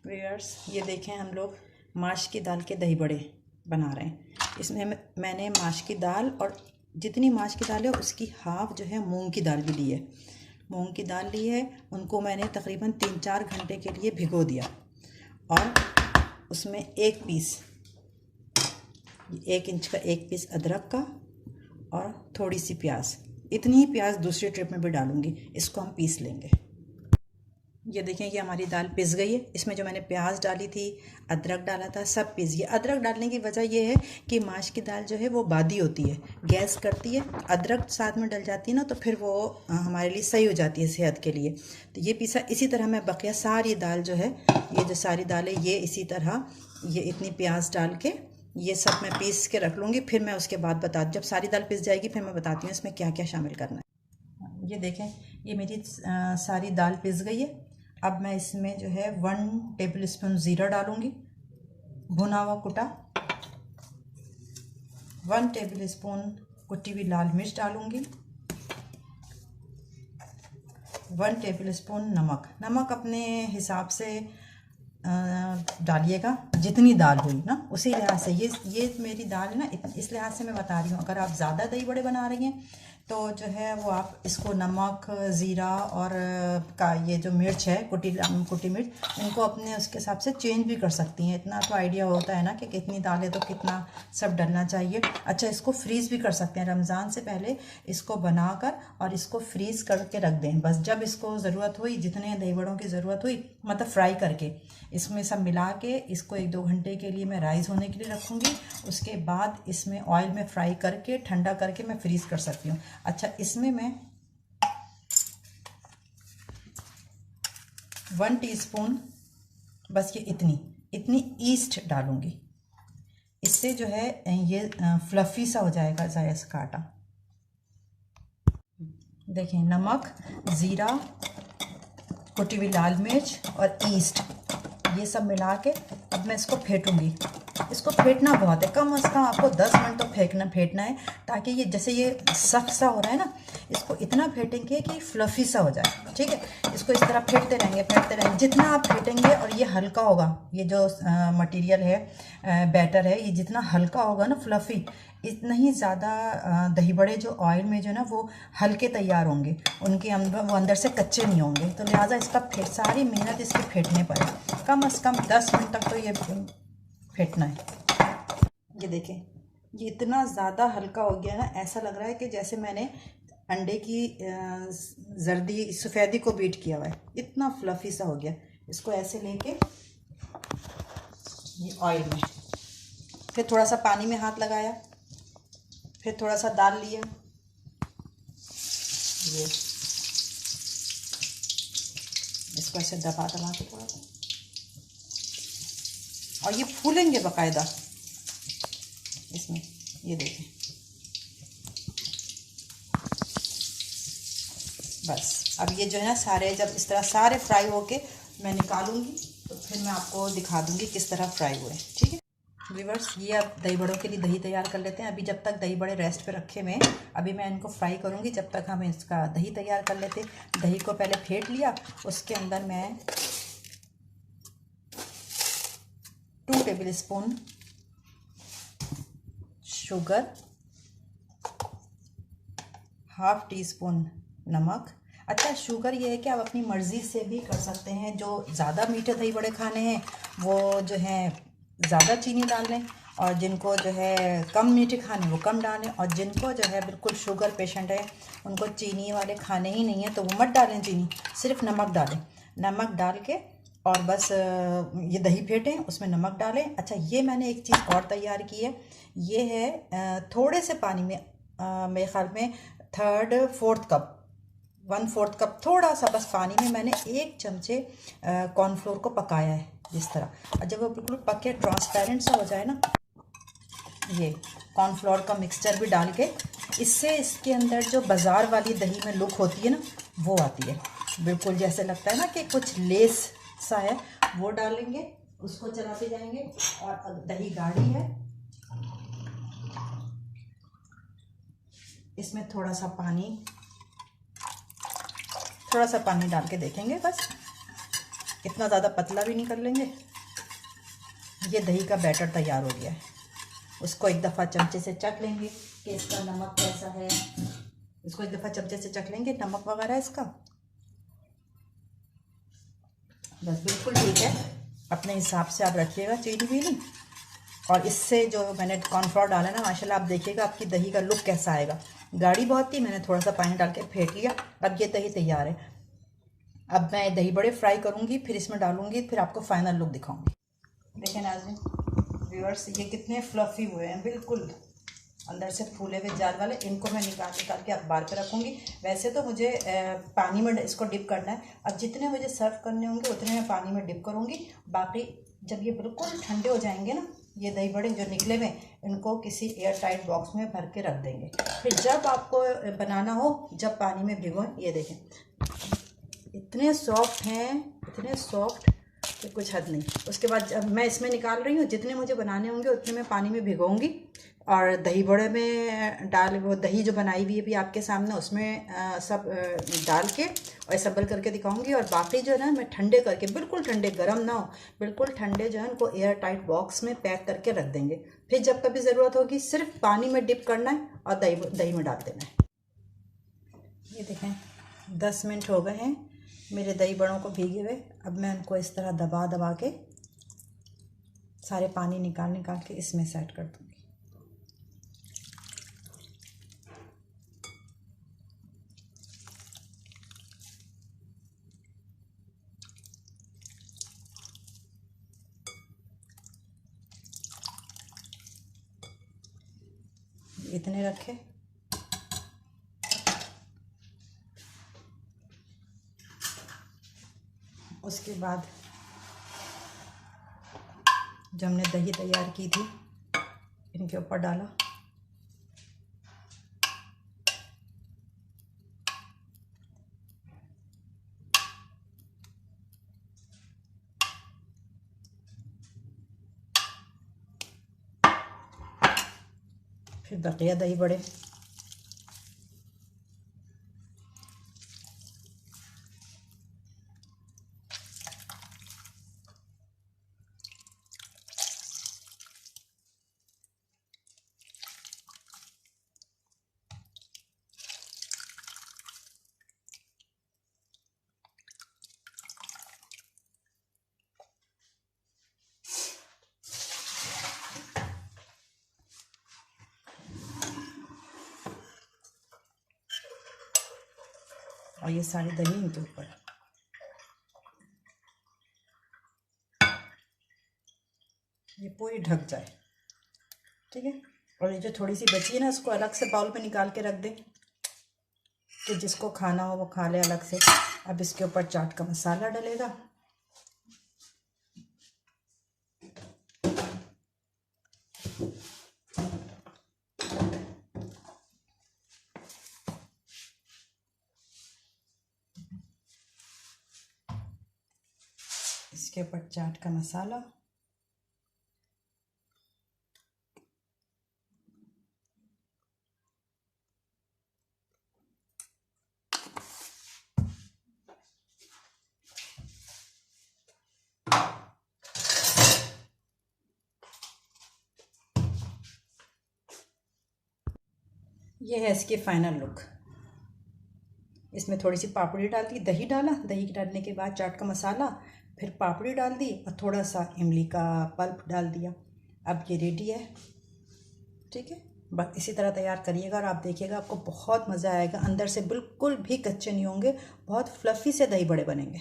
Viewers, ये देखें हम लोग माश की दाल के दही बड़े बना रहे हैं। इसमें मैंने माश की दाल और जितनी माश की दाल है उसकी हाफ जो है मूंग की दाल भी ली है। मूंग की दाल ली है, उनको मैंने तकरीबन 3-4 घंटे के लिए भिगो दिया और उसमें 1 इंच का 1 पीस अदरक का और थोड़ी सी प्याज, इतनी ही प्याज दूसरी ट्रिप में भी डालूंगी। इसको हम पीस लेंगे। ये देखें, ये हमारी दाल पिस गई है। इसमें जो मैंने प्याज डाली थी, अदरक डाला था, सब पिस गया। अदरक डालने की वजह यह है कि माश की दाल जो है वो बादी होती है, गैस करती है। अदरक साथ में डल जाती है ना, तो फिर वो हमारे लिए सही हो जाती है सेहत के लिए। तो ये पीसा। इसी तरह मैं बकिया सारी दाल जो है, ये जो सारी दाल है, ये इसी तरह ये इतनी प्याज डाल के ये सब मैं पीस के रख लूँगी। फिर मैं उसके बाद जब सारी दाल पिस जाएगी फिर मैं बताती हूँ इसमें क्या क्या शामिल करना है। ये देखें, ये मेरी सारी दाल पिस गई है। अब मैं इसमें जो है 1 टेबलस्पून ज़ीरा डालूँगी, भुना हुआ कुटा। 1 टेबलस्पून कुटी हुई लाल मिर्च डालूँगी। 1 टेबलस्पून नमक अपने हिसाब से डालिएगा, जितनी दाल हुई ना उसी लिहाज से। ये मेरी दाल है ना, इस लिहाज से मैं बता रही हूँ। अगर आप ज़्यादा दही बड़े बना रही हैं तो जो है वो आप इसको नमक, ज़ीरा और का ये जो मिर्च है, कुटी मिर्च, इनको अपने उसके हिसाब से चेंज भी कर सकती हैं। इतना तो आइडिया होता है ना कि कितनी दाल है तो कितना सब डलना चाहिए। अच्छा, इसको फ्रीज़ भी कर सकते हैं। रमज़ान से पहले इसको बनाकर और इसको फ्रीज़ करके रख दें। बस जब इसको ज़रूरत हुई, जितने दही बड़ों की ज़रूरत हुई, मतलब फ्राई करके इसमें सब मिला के इसको 1-2 घंटे के लिए मैं राइस होने के लिए रखूँगी। उसके बाद इसमें ऑयल में फ्राई करके ठंडा करके मैं फ्रीज़ कर सकती हूँ। अच्छा, इसमें मैं 1 टीस्पून, बस ये इतनी ईस्ट डालूँगी। इससे जो है ये फ्लफ़ी सा हो जाएगा जायज़ का आटा। देखें, नमक, ज़ीरा, कुटी हुई लाल मिर्च और ईस्ट, ये सब मिला के अब मैं इसको फेंटूंगी। इसको फेंटना बहुत है, कम से कम आपको 10 मिनट तो फेंटना है, ताकि ये जैसे ये सख्त सा हो रहा है ना, इसको इतना फेंटेंगे कि फ्लफ़ी सा हो जाए। ठीक है, इसको इस तरह फेंटते रहेंगे। जितना आप फेंटेंगे और ये हल्का होगा, ये जो मटेरियल है, बैटर है, ये जितना हल्का होगा ना, फ्लफ़ी, इतना ही ज़्यादा दही बड़े जो ऑयल में जो है ना वो हल्के तैयार होंगे, उनके अंदर वो अंदर से कच्चे नहीं होंगे। तो लिहाजा इसका सारी मेहनत इसके फेंटने पर है। कम से कम 10 मिनट तक तो ये फेंटना है। ये देखें, ये इतना ज़्यादा हल्का हो गया ना, ऐसा लग रहा है कि जैसे मैंने अंडे की जर्दी सफ़ेदी को बीट किया हुआ है। इतना फ्लफ़ी सा हो गया। इसको ऐसे लेके ये ऑयल में, फिर थोड़ा सा पानी में हाथ लगाया, फिर थोड़ा सा दाल लिया, ये इसको ऐसे दबा के थोड़ा सा, और ये फूलेंगे बाकायदा इसमें। ये देखें, बस अब ये जो है ना सारे, जब इस तरह सारे फ्राई होके मैं निकालूंगी तो फिर मैं आपको दिखा दूंगी किस तरह फ्राई हुए। ठीक है व्यूअर्स, ये अब दही बड़ों के लिए दही तैयार कर लेते हैं। अभी जब तक दही बड़े रेस्ट पे रखे हुए हैं, अभी मैं इनको फ्राई करूंगी। जब तक हम इसका दही तैयार कर लेते हैं। दही को पहले फेंट लिया, उसके अंदर मैं 2 टेबलस्पून शुगर, 1/2 टीस्पून नमक। अच्छा, शुगर ये है कि आप अपनी मर्ज़ी से भी कर सकते हैं। जो ज़्यादा मीठे दही बड़े खाने हैं वो जो है ज़्यादा चीनी डाल लें, और जिनको जो है कम मीठे खाने वो कम डालें, और जिनको जो है बिल्कुल शुगर पेशेंट है, उनको चीनी वाले खाने ही नहीं है, तो वो मत डालें चीनी, सिर्फ नमक डालें। नमक डाल के और बस ये दही फेंटें, उसमें नमक डालें। अच्छा, ये मैंने एक चीज़ और तैयार की है। ये है थोड़े से पानी में, मेरे ख्याल में 1/4 कप, 1/4 कप, थोड़ा सा बस पानी में मैंने 1 चमचे कॉर्नफ्लोर को पकाया है जिस तरह। और जब वो बिल्कुल पक के ट्रांसपेरेंट सा हो जाए ना, ये कॉर्नफ्लोर का मिक्सचर भी डाल के, इससे इसके अंदर जो बाज़ार वाली दही में लुक होती है ना, वो आती है। बिल्कुल जैसे लगता है ना कि कुछ लेस सा है, वो डालेंगे, उसको चलाते जाएंगे। और दही गाढ़ी है, इसमें थोड़ा सा पानी डाल के देखेंगे बस। इतना ज़्यादा पतला भी नहीं कर लेंगे। ये दही का बैटर तैयार हो गया है। उसको एक दफ़ा चमचे से चख लेंगे कि इसका नमक कैसा है। इसको एक दफ़ा चमचे से चख लेंगे नमक वगैरह इसका। बस बिल्कुल ठीक है। अपने हिसाब से आप रखिएगा चीनी भी। और इससे जो मैंने कॉर्नफ्लोर डाला ना, माशाल्लाह आप देखिएगा आपकी दही का लुक कैसा आएगा। गाढ़ी बहुत थी, मैंने थोड़ा सा पानी डाल के फेंट लिया। अब ये दही तैयार है। अब मैं दही बड़े फ्राई करूँगी, फिर इसमें डालूँगी, फिर आपको फाइनल लुक दिखाऊँगी। देखें नाज़रीन व्यूअर्स, ये कितने फ्लफ़ी हुए हैं, बिल्कुल अंदर से फूले हुए जाल वाले। इनको मैं निकाल के अखबार पे रखूँगी। वैसे तो मुझे पानी में इसको डिप करना है। अब जितने मुझे सर्व करने होंगे उतने मैं पानी में डिप करूँगी। बाकी जब ये बिल्कुल ठंडे हो जाएंगे ना, ये दही बड़े जो निकले हुए, इनको किसी एयर टाइट बॉक्स में भर के रख देंगे। फिर जब आपको बनाना हो, जब पानी में भिगोएं। ये देखें इतने सॉफ्ट हैं, इतने सॉफ्ट कि कुछ हद नहीं। उसके बाद जब मैं इसमें निकाल रही हूँ, जितने मुझे बनाने होंगे उतने मैं पानी में भिगोऊंगी और दही बड़े में डाल, वो दही जो बनाई हुई है भी आपके सामने, उसमें सब डाल के और सब्बल करके दिखाऊंगी। और बाकी जो है ना, मैं ठंडे करके, बिल्कुल ठंडे, गर्म ना हो, बिल्कुल ठंडे जो है उनको एयर टाइट बॉक्स में पैक करके रख देंगे। फिर जब कभी ज़रूरत होगी सिर्फ पानी में डिप करना है और दही में डाल देना है। ये देखें 10 मिनट हो गए हैं मेरे दही बड़ों को भीगे हुए। अब मैं उनको इस तरह दबा दबा के सारे पानी निकाल के इसमें सेट कर दूँगी। इतने रखे। उसके बाद जो हमने दही तैयार की थी इनके ऊपर डाला। फिर बकिया दही बड़े। और ये सारी दही इनके ऊपर। ये पूरी ढक जाए, ठीक है। और ये जो थोड़ी सी बची है ना, इसको अलग से बाउल में निकाल के रख दें कि जिसको खाना हो वो खा ले अलग से। अब इसके ऊपर चाट का मसाला डलेगा। इसके ऊपर चाट का मसाला, ये है इसकी फाइनल लुक। इसमें थोड़ी सी पापड़ी डाल दी, दही डाला, दही डालने के बाद चाट का मसाला, फिर पापड़ी डाल दी और थोड़ा सा इमली का पल्प डाल दिया। अब ये रेडी है, ठीक है। बस इसी तरह तैयार करिएगा और आप देखिएगा आपको बहुत मज़ा आएगा। अंदर से बिल्कुल भी कच्चे नहीं होंगे, बहुत फ्लफ़ी से दही बड़े बनेंगे।